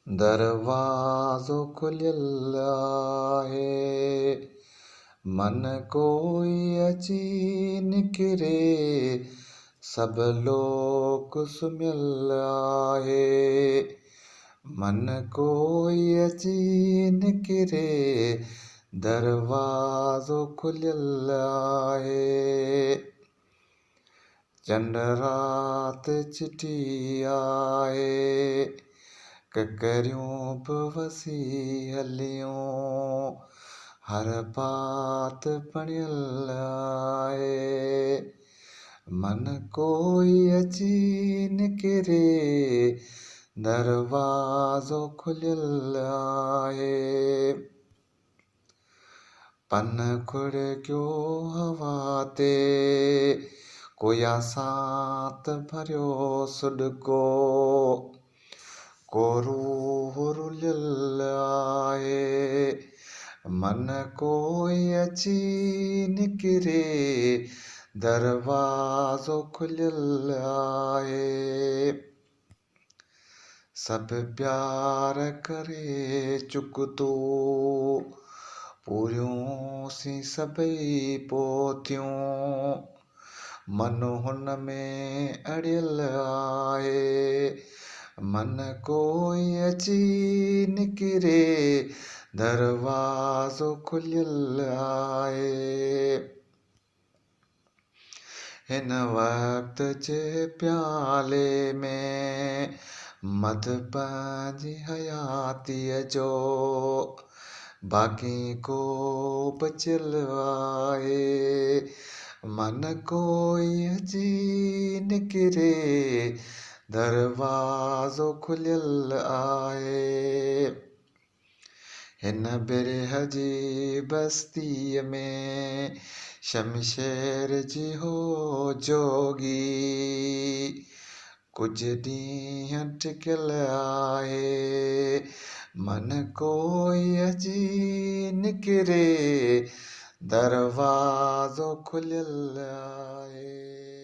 दरवाज़ो खुलियल आहे, मन कोई अची निकिरे, सभु लोक सुम्हियल आहे। मन कोई अची निकिरे, दरवाज़ो खुलियल आहे। चंड रात चिटी आहे, ककरियूं बि वसी हलियूं, हर पात पणियल आहे। मन कोई अची निकिरे, दरवाज़ो खुलियल आहे। पन खुड़कियो हवा ते, कोया सांत भरियो सुॾको, को रूह रुलियल आहे। मन कोई अची निकिरे, दरवाज़ो खुलियल आहे। सभु प्यार करे चुकतो, पूरियूं सी सभई पोथियूं, मन हुन में अड़ियल आहे। मन कोई अची निकिरे, दरवाज़ो खुलियल आहे। हिन वक़्त जे प्याले में मद पंहिंजी हयातीअ जो, बाक़ी को बचियल आहे। मन कोई अची निकिरे, दरवाज़ो खुलियल आहे। हिन बिरह जी बस्तीअ में शमशेर जी हो जोगी, कुझु ॾींहं टिकियल आहे। मन कोई अची निकिरे, दरवाज़ो खुलियल आहे।